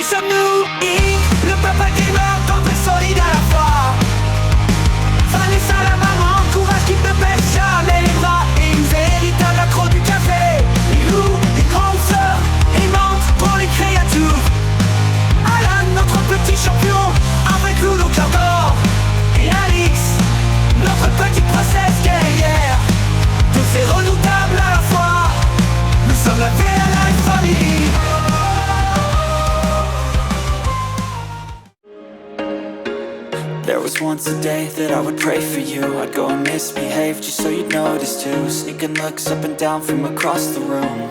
sommes-nous Inc, le papa gamer, tendre et solide à la fois. Vanessa la maman, courage qui ne baisse jamais les bras. Et une véritable accro du café. Lilou, une grande sœur, aimante pour les créatures. Alan, notre petit champion, avec nous nos cœurs d'or. Et Alix, notre petite princesse guerrière. Tous ces redoutables à la fois. Nous sommes la VLI Family. There was once a day that I would pray for you. I'd go and misbehave just so you'd notice too. Sneaking looks up and down from across the room.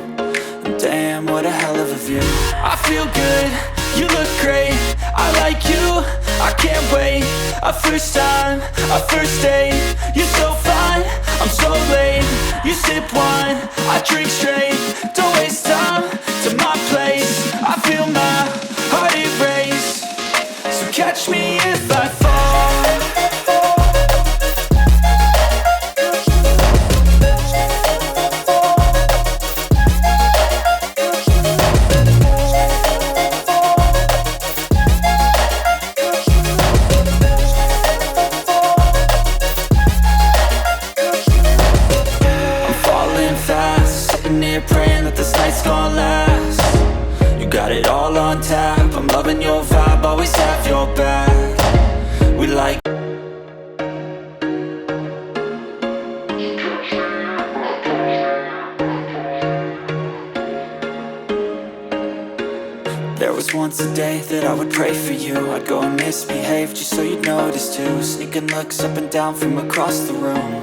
And damn, what a hell of a view. I feel good, you look great. I like you, I can't wait. A first time, a first date. You're so fine, I'm so late. You sip wine, I drink straight. Don't waste time to my place. I feel my heart erase. So catch me if I fall. I'm falling fast, sitting here praying that this night's gonna last. You got it all on tap, I'm loving your vibe, always have your back. We like There was once a day that I would pray for you. I'd go and misbehave just so you'd notice too. Sneaking looks up and down from across the room.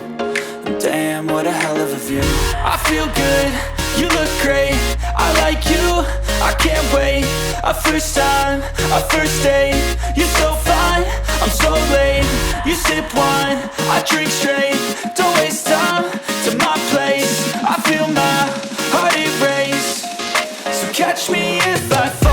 And damn, what a hell of a view. I feel good, you look great. I like you, I can't wait. A first time, a first date. You're so fine, I'm so late. You sip wine, I drink straight. Don't waste time to my place. I feel my heart erase. So catch me if I fall.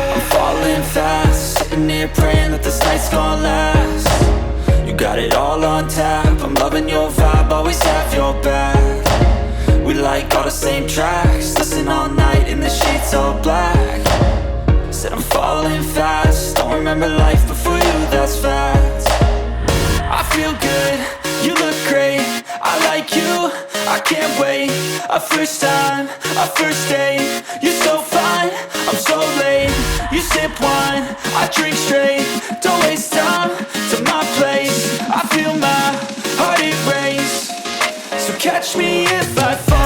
I'm falling fast, sitting here praying that this night's gonna last. You got it all on tap, I'm loving your vibe, always have your back. We like all the same tracks, listen all night in the sheets all black. Said I'm falling fast, don't remember life before you, that's fact. I feel good, you look great. I like you, I can't wait. A first time, a first date. You're so fine, I'm so late. You sip wine, I drink straight. Don't waste time to my place. I feel my heart erase. So catch me if I fall.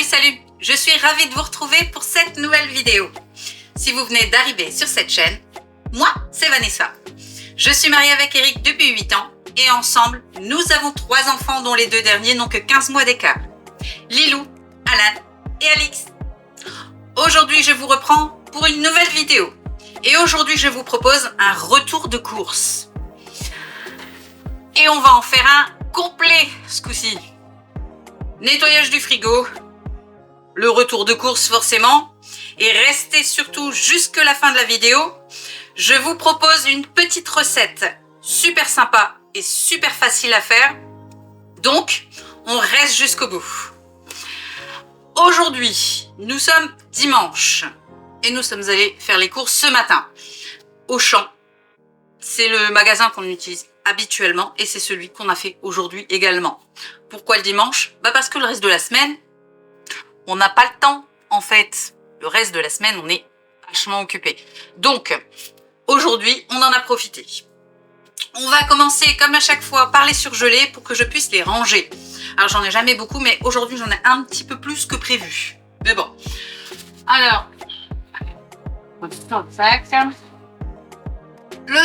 Salut, je suis ravie de vous retrouver pour cette nouvelle vidéo. Si vous venez d'arriver sur cette chaîne, moi c'est Vanessa. Je suis mariée avec Eric depuis 8 ans et ensemble, nous avons 3 enfants dont les 2 derniers n'ont que 15 mois d'écart. Lilou, Alan et Alix. Aujourd'hui, je vous reprends pour une nouvelle vidéo. Et aujourd'hui, je vous propose un retour de course. Et on va en faire un complet ce coup-ci. Nettoyage du frigo, le retour de course forcément. Et restez surtout jusque la fin de la vidéo. Je vous propose une petite recette super sympa et super facile à faire. Donc, on reste jusqu'au bout. Aujourd'hui, nous sommes dimanche et nous sommes allés faire les courses ce matin. Auchan, c'est le magasin qu'on utilise habituellement et c'est celui qu'on a fait aujourd'hui également. Pourquoi le dimanche? Parce que le reste de la semaine, on n'a pas le temps en fait. Le reste de la semaine, on est vachement occupé. Donc, aujourd'hui, on en a profité. On va commencer comme à chaque fois par les surgelés pour que je puisse les ranger. Alors j'en ai jamais beaucoup, mais aujourd'hui j'en ai un petit peu plus que prévu. Mais bon. Alors, le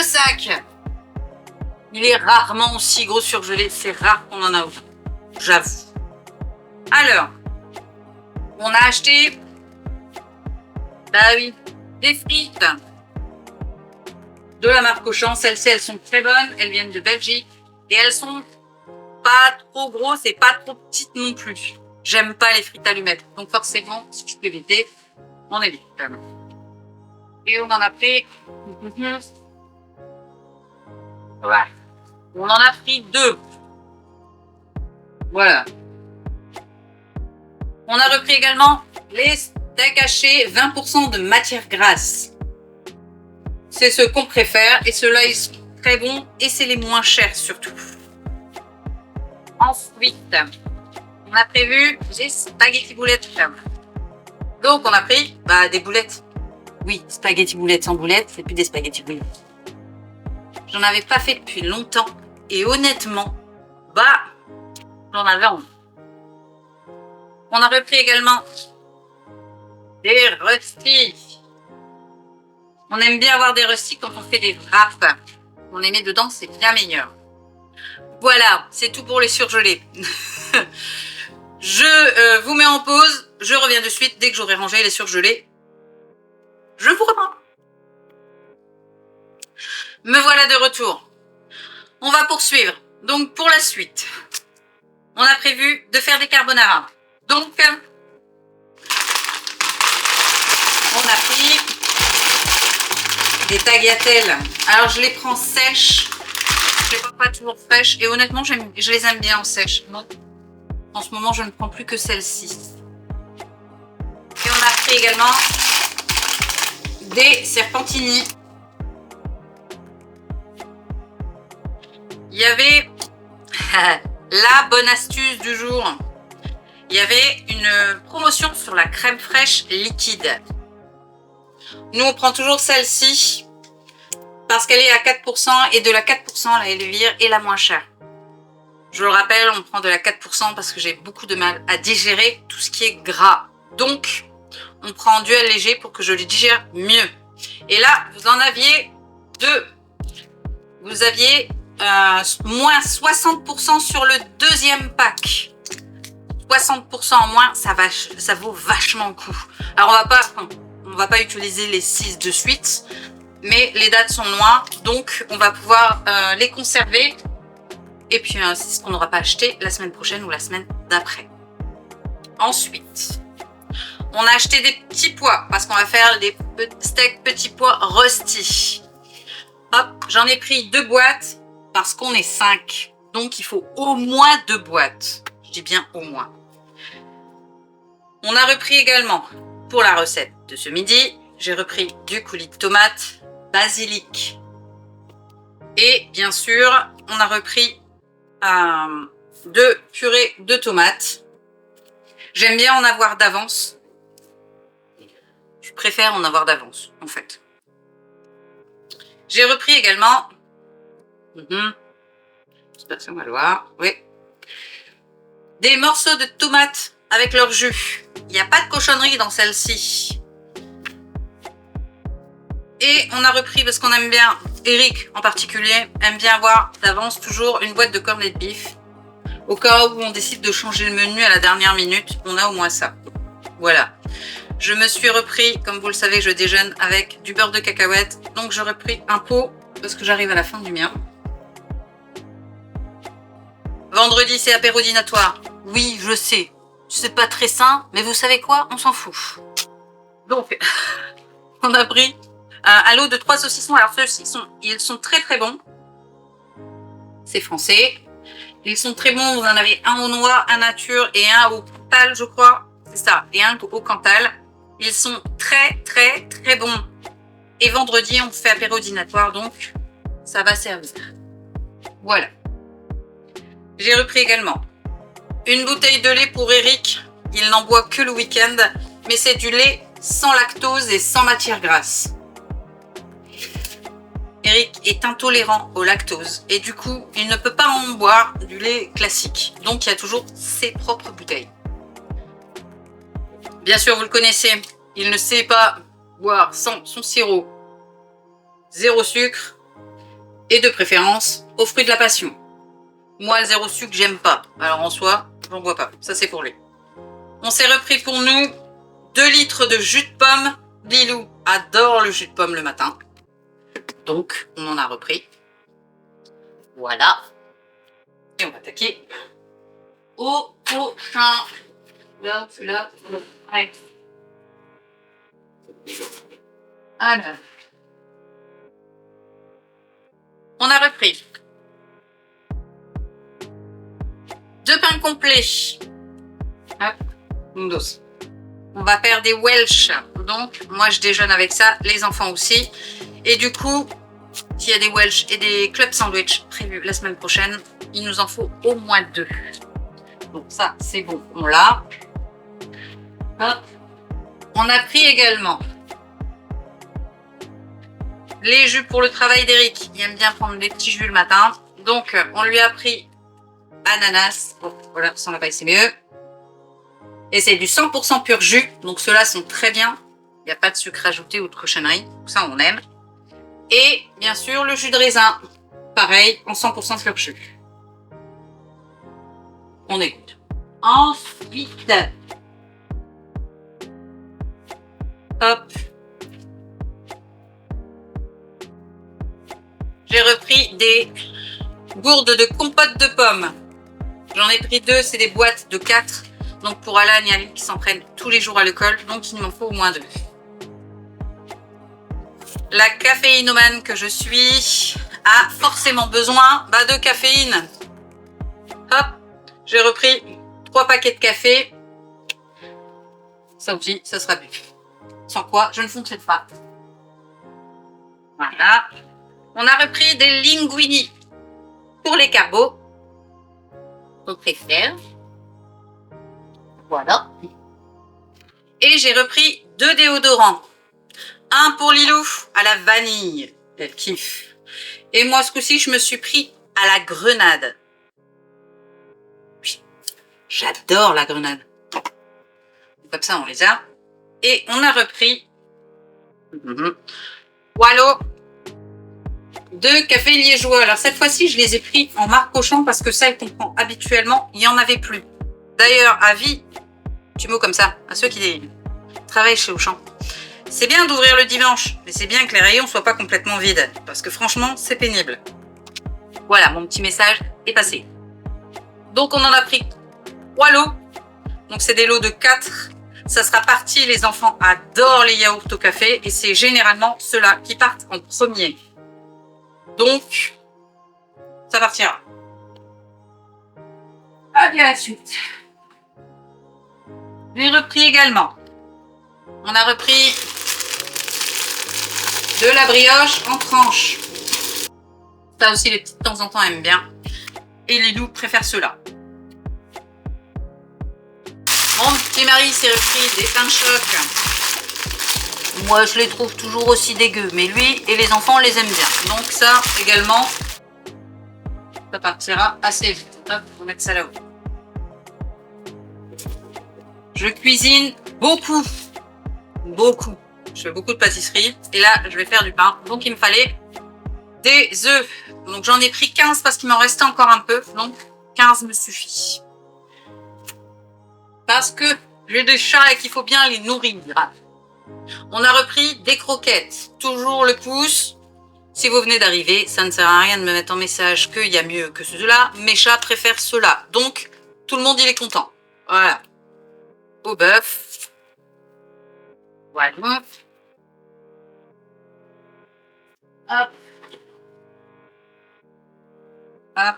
sac, il est rarement aussi gros surgelé. C'est rare qu'on en a autant, j'avoue. Alors, on a acheté, des frites de la marque Auchan. Celles-ci, elles sont très bonnes. Elles viennent de Belgique et elles sont pas trop grosses et pas trop petites non plus. J'aime pas les frites allumettes. Donc forcément, si je peux éviter, on évite. Et on en a pris... Voilà. On en a pris 2. Voilà. On a repris également les steaks hachés 20% de matière grasse. C'est ce qu'on préfère et ceux-là ils sont très bons et c'est les moins chers surtout. Ensuite, on a prévu des spaghettis boulettes. Donc on a pris des boulettes. Oui, spaghettis boulettes sans boulettes, c'est plus des spaghettis boulettes. J'en avais pas fait depuis longtemps et honnêtement, j'en avais envie. On a repris également des röstis. On aime bien avoir des röstis quand on fait des wraps. On les met dedans, c'est bien meilleur. Voilà, c'est tout pour les surgelés. Je vous mets en pause. Je reviens de suite dès que j'aurai rangé les surgelés. Je vous reprends. Me voilà de retour. On va poursuivre. Donc pour la suite, on a prévu de faire des carbonara. Donc, on a pris des tagliatelles. Alors je les prends sèches. Je les prends pas toujours fraîches. Et honnêtement, je les aime bien en sèche. Donc, en ce moment, je ne prends plus que celle-ci. Et on a pris également des serpentini. Il y avait la bonne astuce du jour. Il y avait une promotion sur la crème fraîche liquide. Nous, on prend toujours celle-ci parce qu'elle est à 4% et de la 4%, la Elvire est la moins chère. Je le rappelle, on prend de la 4% parce que j'ai beaucoup de mal à digérer tout ce qui est gras. Donc, on prend en duel léger pour que je les digère mieux. Et là, vous en aviez 2. Vous aviez moins 60% sur le deuxième pack. 60% en moins, ça vaut vachement le coup. Alors, on va pas utiliser les 6 de suite, mais les dates sont loin, donc on va pouvoir les conserver. Et puis, c'est ce qu'on n'aura pas acheté la semaine prochaine ou la semaine d'après. Ensuite, on a acheté des petits pois parce qu'on va faire des steaks petits pois rusty. Hop, j'en ai pris 2 boîtes parce qu'on est 5. Donc, il faut au moins 2 boîtes. Je dis bien au moins. On a repris également, pour la recette de ce midi, j'ai repris du coulis de tomate, basilic. Et bien sûr, on a repris de purée de tomates. J'aime bien en avoir d'avance. Je préfère en avoir d'avance, en fait. J'ai repris également... J'espère que ça va le voir. Oui. Des morceaux de tomates avec leur jus. Il n'y a pas de cochonnerie dans celle-ci. Et on a repris, parce qu'on aime bien, Eric en particulier, aime bien avoir d'avance toujours une boîte de corned beef. Au cas où on décide de changer le menu à la dernière minute, on a au moins ça. Voilà. Je me suis repris, comme vous le savez, je déjeune avec du beurre de cacahuète. Donc j'ai repris un pot parce que j'arrive à la fin du mien. Vendredi, c'est apéro dînatoire. Oui, je sais. C'est pas très sain, mais vous savez quoi? On s'en fout. Donc, on a pris un lot de 3 saucissons. Alors ceux-ci, ils sont très très bons. C'est français. Ils sont très bons. Vous en avez un au noix, un nature et un au Cantal, je crois. C'est ça. Et un au Cantal. Ils sont très très très bons. Et vendredi, on fait apéro dînatoire, donc ça va servir. Voilà. J'ai repris également une bouteille de lait pour Eric. Il n'en boit que le week-end, mais c'est du lait sans lactose et sans matière grasse. Eric est intolérant au lactose et du coup, il ne peut pas en boire du lait classique. Donc, il y a toujours ses propres bouteilles. Bien sûr, vous le connaissez, il ne sait pas boire sans son sirop. 0 sucre et de préférence aux fruits de la passion. Moi, le 0 sucre, j'aime pas. Alors en soi, j'en bois pas. Ça, c'est pour lui. On s'est repris pour nous 2 litres de jus de pomme. Lilou adore le jus de pomme le matin. Donc, on en a repris. Voilà. Et on va attaquer au prochain. Là, celui-là. Allez. Alors. On a repris 2 pains complets. Hop, une dose. On va faire des Welsh. Donc, moi, je déjeune avec ça. Les enfants aussi. Et du coup, s'il y a des Welsh et des club sandwich prévus la semaine prochaine, il nous en faut au moins 2. Donc ça, c'est bon. On l'a. Hop. On a pris également les jus pour le travail d'Eric. Il aime bien prendre des petits jus le matin. Donc, on lui a pris ananas. Oh, voilà, sans la paille, c'est mieux. Et c'est du 100% pur jus. Donc, ceux-là sont très bien. Il n'y a pas de sucre ajouté ou de cochonnerie. Ça, on aime. Et, bien sûr, le jus de raisin. Pareil, en 100% pur jus. On écoute. Ensuite, hop. J'ai repris des gourdes de compote de pommes. J'en ai pris 2, c'est des boîtes de 4. Donc pour Alan et Ali qui s'en prennent tous les jours à l'école, donc il m'en faut au moins 2. La caféinomane que je suis a forcément besoin de caféine. Hop, j'ai repris 3 paquets de café. Ça aussi, ça sera bu. Sans quoi, je ne fonctionne pas. Voilà. On a repris des linguini pour les carbos. On préfère. Voilà. Et j'ai repris 2 déodorants. Un pour Lilou à la vanille. Elle kiffe. Et moi, ce coup-ci, je me suis pris à la grenade. Oui, j'adore la grenade. Comme ça, on les a. Et on a repris Wallo 2 cafés liégeois. Alors cette fois-ci, je les ai pris en marque Auchan parce que celles qu'on prend habituellement, il n'y en avait plus. D'ailleurs, avis, tu mots comme ça, à ceux qui travaillent chez Auchan. C'est bien d'ouvrir le dimanche, mais c'est bien que les rayons soient pas complètement vides. Parce que franchement, c'est pénible. Voilà, mon petit message est passé. Donc on en a pris 3 lots. Donc c'est des lots de 4. Ça sera parti, les enfants adorent les yaourts au café. Et c'est généralement ceux-là qui partent en premier. Donc, ça partira. Allez, à la suite. J'ai repris également. On a repris de la brioche en tranches. Ça aussi, les petits de temps en temps aiment bien. Et les loups préfèrent ceux-là. Mon petit mari s'est repris des pains de choc. Moi, je les trouve toujours aussi dégueux, mais lui et les enfants les aiment bien. Donc ça, également, ça partira assez vite. Hop, on va mettre ça là-haut. Je cuisine beaucoup. Beaucoup. Je fais beaucoup de pâtisserie. Et là, je vais faire du pain. Donc, il me fallait des œufs. Donc, j'en ai pris 15 parce qu'il m'en restait encore un peu. Donc, 15 15 me suffit. Parce que j'ai des chats et qu'il faut bien les nourrir. On a repris des croquettes. Toujours le pouce. Si vous venez d'arriver, ça ne sert à rien de me mettre en message qu'il y a mieux que ceux-là. Mes chats préfèrent ceux-là. Donc, tout le monde, il est content. Voilà. Au bœuf. Voilà. Hop. Hop.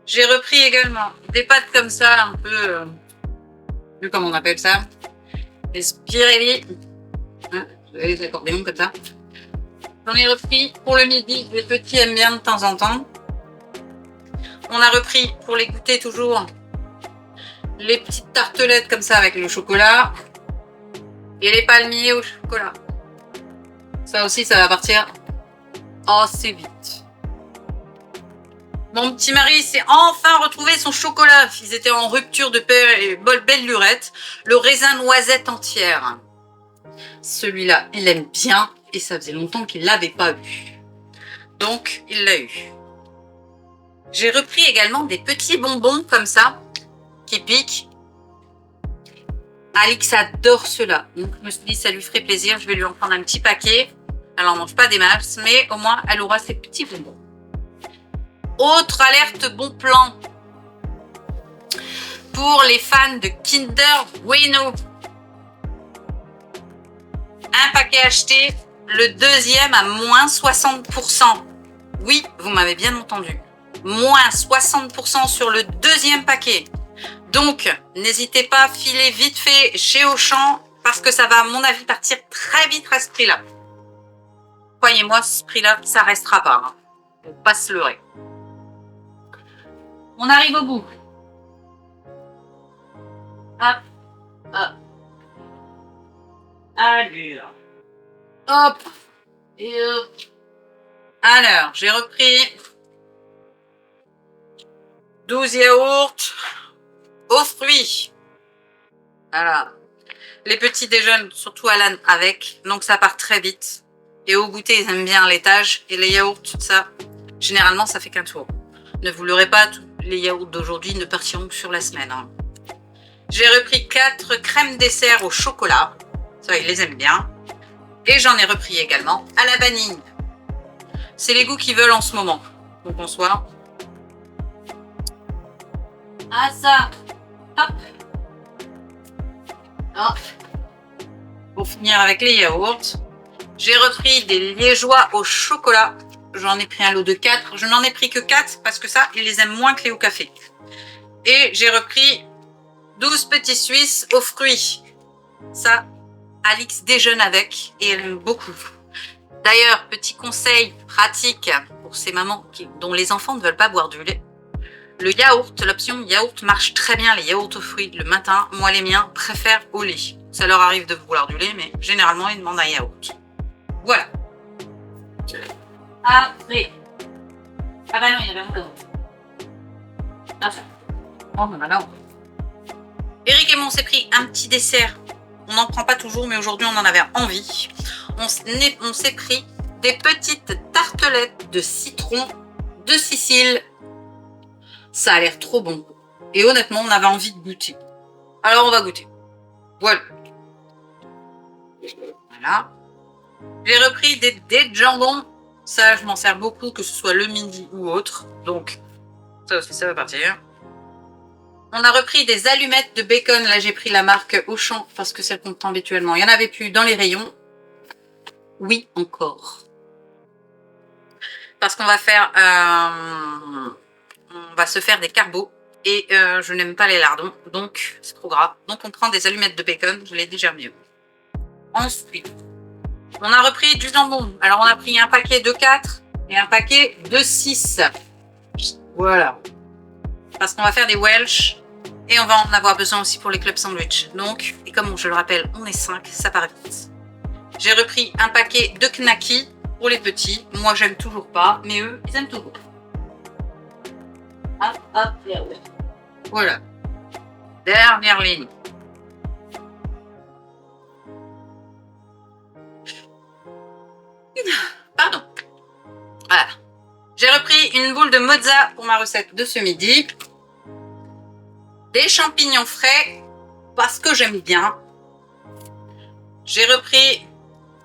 J'ai repris également des pâtes comme ça, un peu... comment on appelle ça? Des spirelli. Les accordéons comme ça. J'en ai repris pour le midi. Les petits aiment bien de temps en temps. On a repris pour les goûter toujours les petites tartelettes comme ça avec le chocolat. Et les palmiers au chocolat. Ça aussi, ça va partir assez vite. Mon petit mari s'est enfin retrouvé son chocolat. Ils étaient en rupture de belle lurette. Le raisin noisette entière. Celui-là, il aime bien et ça faisait longtemps qu'il ne l'avait pas eu. Donc, il l'a eu. J'ai repris également des petits bonbons comme ça, qui piquent. Alix adore cela. Donc, je me suis dit, ça lui ferait plaisir. Je vais lui en prendre un petit paquet. Elle n'en mange pas des masses, mais au moins, elle aura ses petits bonbons. Autre alerte bon plan pour les fans de Kinder Bueno. Un paquet acheté, le deuxième à moins 60%. Oui, vous m'avez bien entendu. Moins 60% sur le deuxième paquet. Donc, n'hésitez pas à filer vite fait chez Auchan parce que ça va, à mon avis, partir très vite à ce prix-là. Croyez-moi, ce prix-là, ça restera pas. Hein. Faut pas se leurrer. On arrive au bout. Hop, hop. Allure. Hop. Et hop. Alors, j'ai repris 12 yaourts aux fruits. Voilà. Les petits déjeunent, surtout Alan, avec. Donc, ça part très vite. Et au goûter, ils aiment bien laitage. Et les yaourts, ça, généralement, ça fait qu'un tour. Ne vous leurrez pas, les yaourts d'aujourd'hui ne partiront que sur la semaine. Hein. J'ai repris 4 crèmes dessert au chocolat. Ça, ils les aiment bien. Et j'en ai repris également à la vanille. C'est les goûts qu'ils veulent en ce moment. Donc, bonsoir. Ah, ça. Hop. Hop. Pour finir avec les yaourts, j'ai repris des liégeois au chocolat. J'en ai pris un lot de 4. Je n'en ai pris que 4 parce que ça, ils les aiment moins que les au café. Et j'ai repris 12 petits Suisses aux fruits. Ça, Alix déjeune avec et elle aime beaucoup. D'ailleurs, petit conseil pratique pour ces mamans dont les enfants ne veulent pas boire du lait. Le yaourt, l'option yaourt marche très bien, les yaourts aux fruits le matin. Moi, les miens préfèrent au lait. Ça leur arrive de vouloir du lait, mais généralement, ils demandent un yaourt. Voilà. Après. Ah bah non, il y avait un yaourt. Ah ça. Oh, bah non. Eric et moi, on s'est pris un petit dessert. On n'en prend pas toujours, mais aujourd'hui, on en avait envie. On s'est pris des petites tartelettes de citron de Sicile. Ça a l'air trop bon. Et honnêtement, on avait envie de goûter. Alors, on va goûter. Voilà. Voilà. J'ai repris des dés de jambon. Ça, je m'en sers beaucoup, que ce soit le midi ou autre. Donc, ça aussi, ça va partir. On a repris des allumettes de bacon. Là, j'ai pris la marque Auchan parce que celle qu'on prend habituellement. Il n'y en avait plus dans les rayons. Oui, encore. Parce qu'on va faire... on va se faire des carbos. Et je n'aime pas les lardons. Donc, c'est trop gras. Donc, on prend des allumettes de bacon. Je l'ai déjà mieux. Ensuite, on a repris du jambon. Alors, on a pris un paquet de 4 et un paquet de 6. Voilà. Parce qu'on va faire des Welsh et on va en avoir besoin aussi pour les clubs sandwich. Donc, et comme je le rappelle, on est 5, ça part vite. J'ai repris un paquet de knackis pour les petits. Moi, j'aime toujours pas, mais eux, ils aiment toujours. Hop, hop, et hop. Voilà. Dernière ligne. Pardon. Voilà. une boule de mozza pour ma recette de ce midi. Des champignons frais, parce que j'aime bien. J'ai repris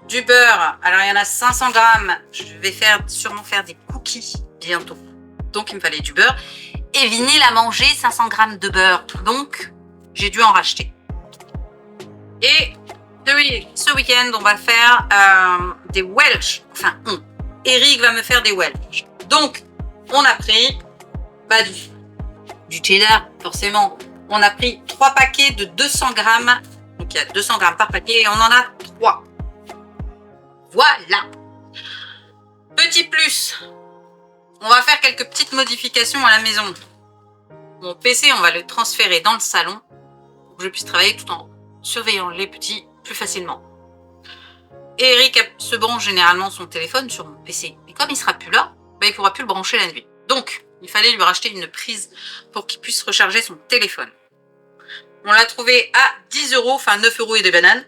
du beurre. Alors, il y en a 500 grammes. Je vais sûrement faire des cookies bientôt. Donc, il me fallait du beurre. Et Vinny l'a mangé 500 grammes de beurre. Donc, j'ai dû en racheter. Et ce week-end, on va faire des Welsh. Enfin, Eric va me faire des Welsh. Donc, on a pris du cheddar, forcément. On a pris 3 paquets de 200 grammes. Donc, il y a 200 grammes par paquet et on en a 3. Voilà. Petit plus. On va faire quelques petites modifications à la maison. Mon PC, on va le transférer dans le salon pour que je puisse travailler tout en surveillant les petits plus facilement. Et Eric se branche généralement son téléphone sur mon PC. Et comme il sera plus là, il ne pourra plus le brancher la nuit. Donc, il fallait lui racheter une prise pour qu'il puisse recharger son téléphone. On l'a trouvé à 10 €, enfin 9 € et des bananes,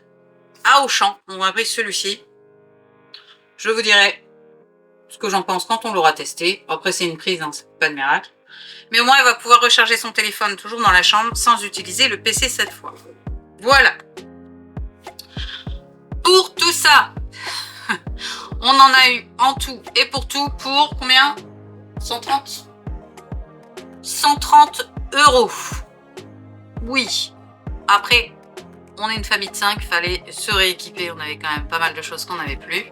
à Auchan. On a pris celui-ci. Je vous dirai ce que j'en pense quand on l'aura testé. Après, c'est une prise, hein, c'est pas de miracle. Mais au moins, il va pouvoir recharger son téléphone toujours dans la chambre sans utiliser le PC cette fois. Voilà. Pour tout ça, on en a eu en tout et pour tout pour combien? 130 €. Oui. Après, on est une famille de 5, il fallait se rééquiper. On avait quand même pas mal de choses qu'on n'avait plus.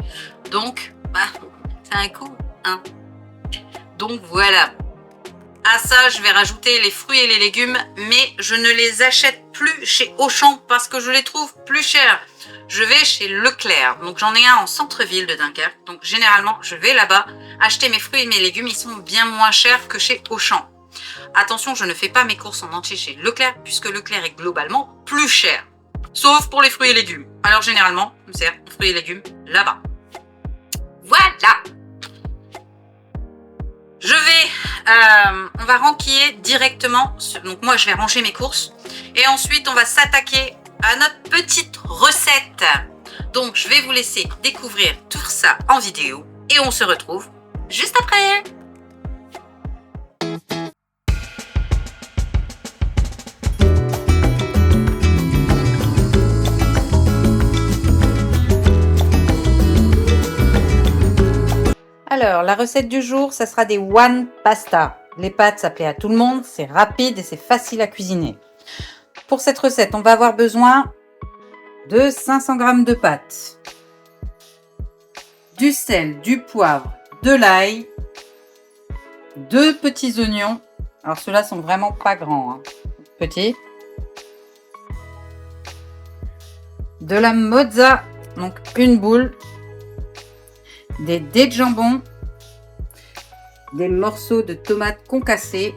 Donc, c'est un coup, hein. Donc voilà. À ça, je vais rajouter les fruits et les légumes, mais je ne les achète plus chez Auchan parce que je les trouve plus chers. Je vais chez Leclerc, donc j'en ai un en centre-ville de Dunkerque. Donc généralement, je vais là-bas acheter mes fruits et mes légumes. Ils sont bien moins chers que chez Auchan. Attention, je ne fais pas mes courses en entier chez Leclerc puisque Leclerc est globalement plus cher. Sauf pour les fruits et légumes. Alors généralement, je me sers de fruits et légumes là-bas. Voilà. On va ranquiller directement. Donc moi, je vais ranger mes courses. Et ensuite, on va s'attaquer à notre petite recette. Donc, je vais vous laisser découvrir tout ça en vidéo. Et on se retrouve juste après. Alors, la recette du jour, ça sera des one pasta. Les pâtes, ça plaît à tout le monde, c'est rapide et c'est facile à cuisiner. Pour cette recette, on va avoir besoin de 500 g de pâtes, du sel, du poivre, de l'ail, 2 petits oignons. Alors, ceux-là sont vraiment pas grands, hein. Petits. De la mozza, donc une boule. Des dés de jambon, des morceaux de tomates concassées,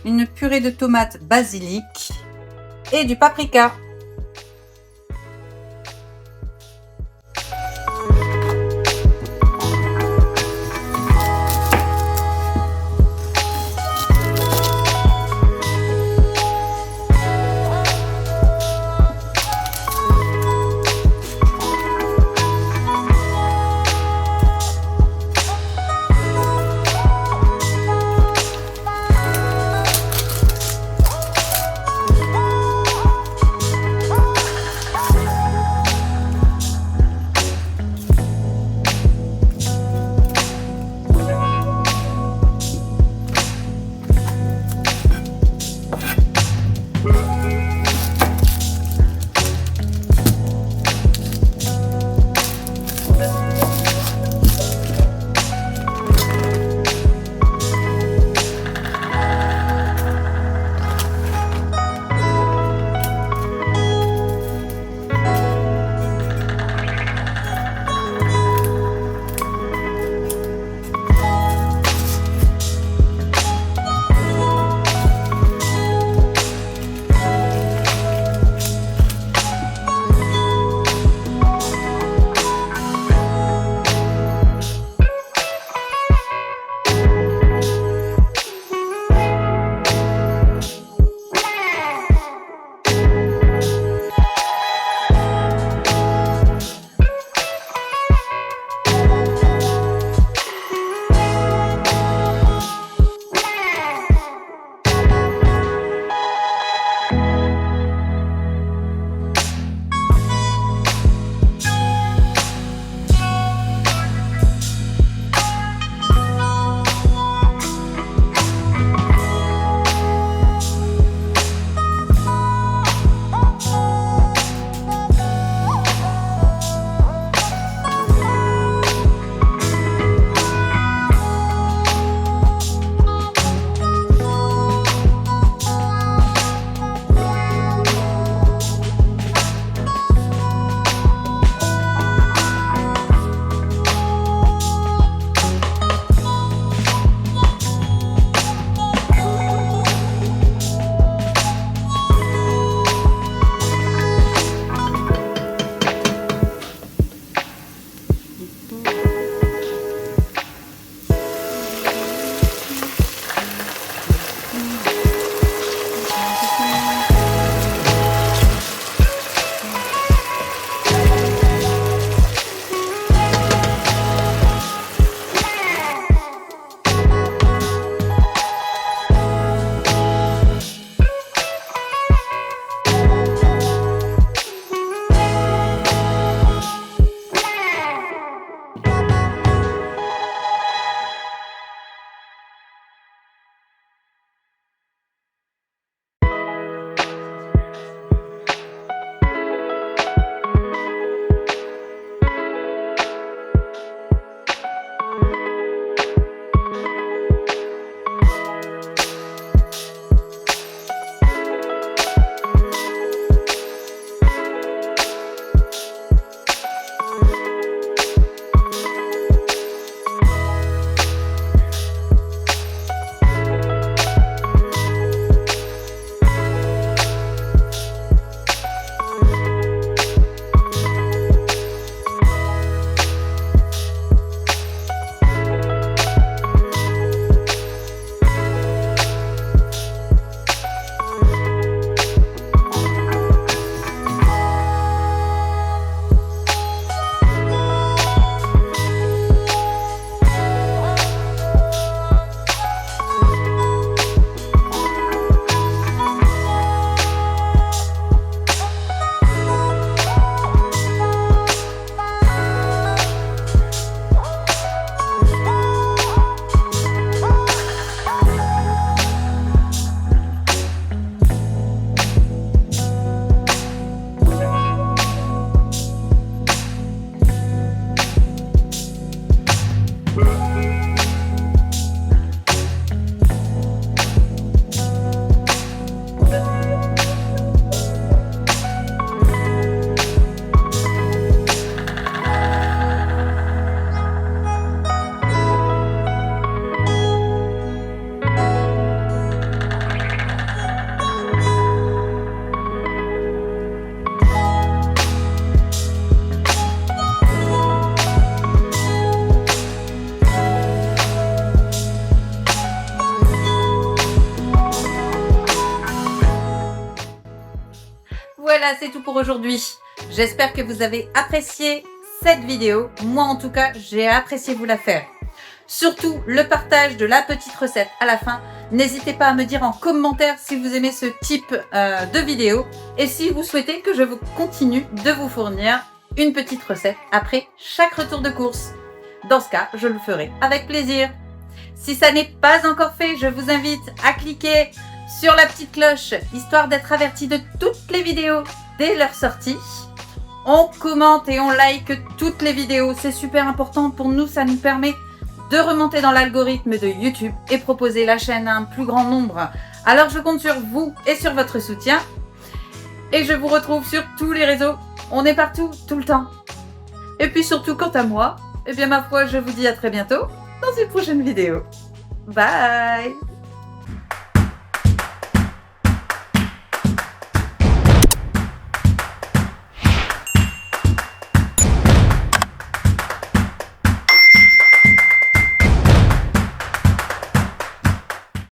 une purée de tomates basilic et du paprika. Voilà, c'est tout pour aujourd'hui. J'espère que vous avez apprécié cette vidéo. Moi, en tout cas, j'ai apprécié vous la faire. Surtout, le partage de la petite recette à la fin. N'hésitez pas à me dire en commentaire si vous aimez ce type de vidéo et si vous souhaitez que je continue de vous fournir une petite recette après chaque retour de course. Dans ce cas, je le ferai avec plaisir. Si ça n'est pas encore fait, je vous invite à cliquer sur la petite cloche, histoire d'être averti de toutes les vidéos dès leur sortie. On commente et on like toutes les vidéos, c'est super important pour nous, ça nous permet de remonter dans l'algorithme de YouTube et proposer la chaîne à un plus grand nombre. Alors je compte sur vous et sur votre soutien. Et je vous retrouve sur tous les réseaux, on est partout, tout le temps. Et puis surtout, quant à moi, eh bien ma foi, je vous dis à très bientôt dans une prochaine vidéo. Bye!